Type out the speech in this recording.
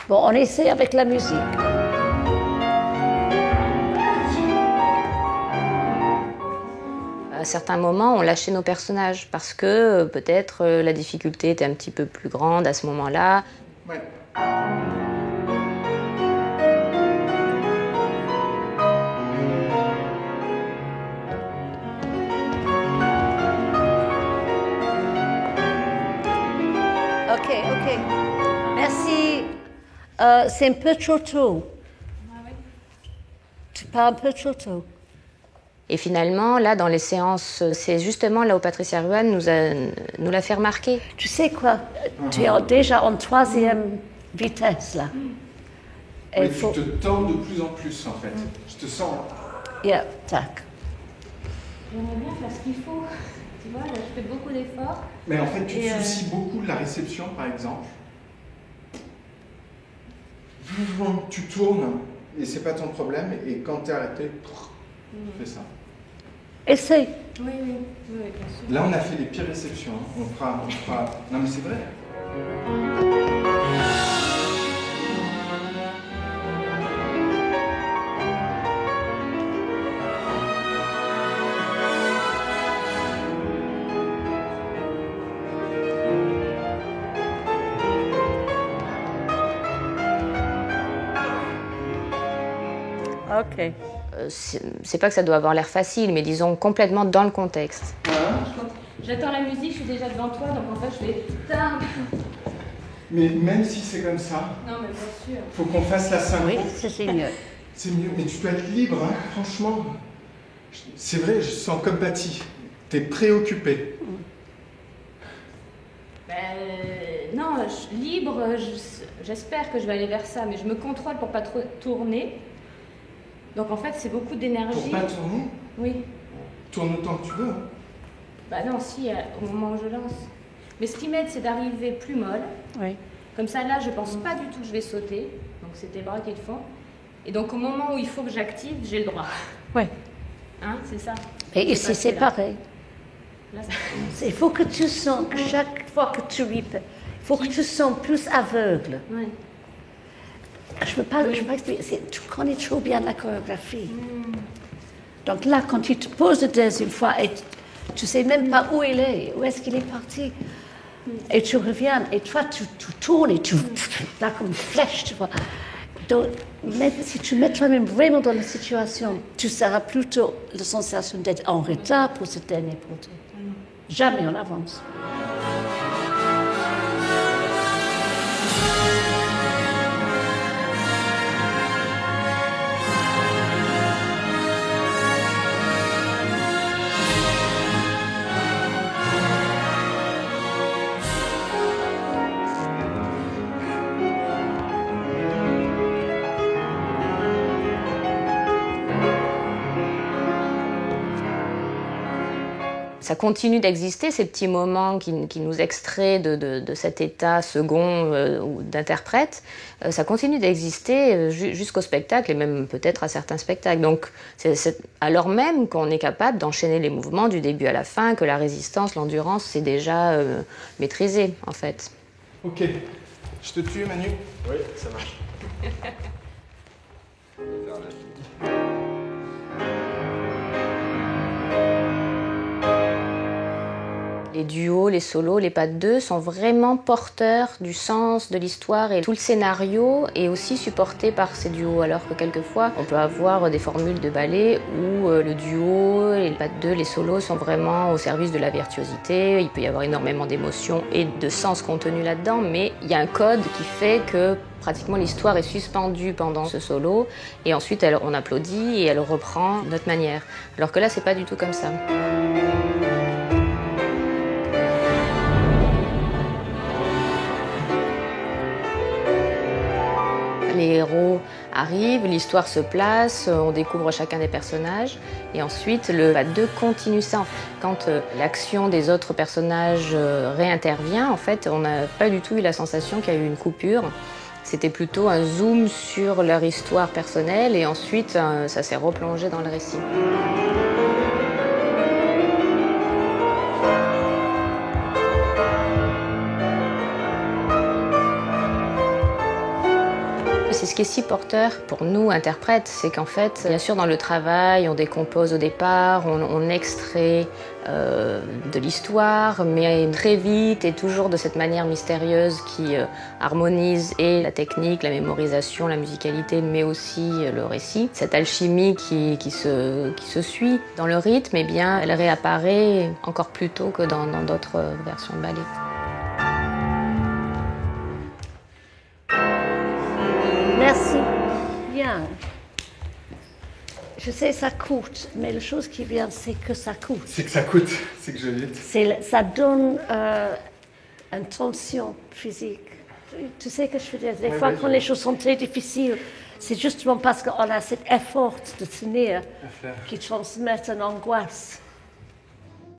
Bon, on essaie avec la musique. À certains moments, on lâchait nos personnages parce que peut-être la difficulté était un petit peu plus grande à ce moment-là. Ouais. Ok. Merci. C'est un peu trop tôt. Tu parles un peu trop tôt. Et finalement, là, dans les séances, c'est justement là où Patricia Ruan nous l'a fait remarquer. Tu sais quoi? Tu es déjà en 3e vitesse, là. Oui, tu te tends de plus en plus, en fait. Je te sens... Yeah, tac. J'aimerais bien faire ce qu'il faut. Tu vois, là, je fais beaucoup d'efforts. Mais en fait, tu te soucies beaucoup de la réception, par exemple. Tu tournes, et c'est pas ton problème, et quand t'es arrêté, tu fais ça. Essaye. Oui, bien sûr. Là, on a fait les pires réceptions. Hein. On fera... Non, mais c'est vrai. Ok. C'est pas que ça doit avoir l'air facile, mais disons complètement dans le contexte. J'attends la musique, je suis déjà devant toi, donc en fait je fais... Mais même si c'est comme ça, Non, mais bien sûr. faut qu'on fasse la synchro. Oui, c'est mieux. C'est mieux, mais tu peux être libre, hein, franchement. C'est vrai, je sens comme Patty. T'es préoccupée. Non, libre, j'espère que je vais aller vers ça, mais je me contrôle pour pas trop tourner. Donc en fait, c'est beaucoup d'énergie. Pour pas tourner, Oui. tourne autant que tu veux. Hein. Bah non, si, au moment où je lance. Mais ce qui m'aide, c'est d'arriver plus molle. Oui. Comme ça, là, je pense pas du tout que je vais sauter. Donc c'est tes bras qui le font. Et donc au moment où il faut que j'active, j'ai le droit. Oui. Hein, c'est ça. Et ici, c'est pareil. Là, Il faut que tu sens que chaque fois que tu répètes, il faut que tu sens plus aveugle. ouais. Je ne peux pas expliquer. Tu connais trop bien la chorégraphie. Donc là, quand tu te poses la deuxième fois et tu ne sais même pas où il est, où est-ce qu'il est parti, et tu reviens, et toi, tu tournes et tu là comme une flèche, tu vois. Donc, même si tu mets toi-même vraiment dans la situation, tu seras plutôt la sensation d'être en retard pour ce dernier projet. Jamais en avance. Ça continue d'exister, ces petits moments qui nous extraient de cet état second d'interprète. Ça continue d'exister jusqu'au spectacle et même peut-être à certains spectacles. Donc, c'est alors même qu'on est capable d'enchaîner les mouvements du début à la fin, que la résistance, l'endurance, c'est déjà maîtrisé, en fait. Ok. Je te tue, Manu? Oui, ça marche. Les duos, les solos, les pas de deux sont vraiment porteurs du sens de l'histoire et tout le scénario est aussi supporté par ces duos. Alors que quelquefois, on peut avoir des formules de ballet où le duo, les pas de deux, les solos sont vraiment au service de la virtuosité. Il peut y avoir énormément d'émotions et de sens contenu là-dedans, mais il y a un code qui fait que pratiquement l'histoire est suspendue pendant ce solo et ensuite on applaudit et elle reprend de notre manière. Alors que là, c'est pas du tout comme ça. Les héros arrivent, l'histoire se place, on découvre chacun des personnages et ensuite le pas de deux continue ça. Quand l'action des autres personnages réintervient, en fait, on n'a pas du tout eu la sensation qu'il y a eu une coupure. C'était plutôt un zoom sur leur histoire personnelle et ensuite ça s'est replongé dans le récit. qui est si porteur pour nous, interprètes, c'est qu'en fait, bien sûr, dans le travail, on décompose au départ, on extrait de l'histoire, mais très vite et toujours de cette manière mystérieuse qui harmonise et la technique, la mémorisation, la musicalité, mais aussi le récit. Cette alchimie qui se suit dans le rythme, eh bien, elle réapparaît encore plus tôt que dans d'autres versions de ballet. Merci. Bien. Je sais ça coûte, mais la chose qui vient, c'est que ça coûte. C'est que ça coûte, c'est que je vite. Ça donne une tension physique. Tu sais ce que je veux dire? Des fois, quand les choses sont très difficiles, c'est justement parce qu'on a cet effort de tenir qui transmet une angoisse.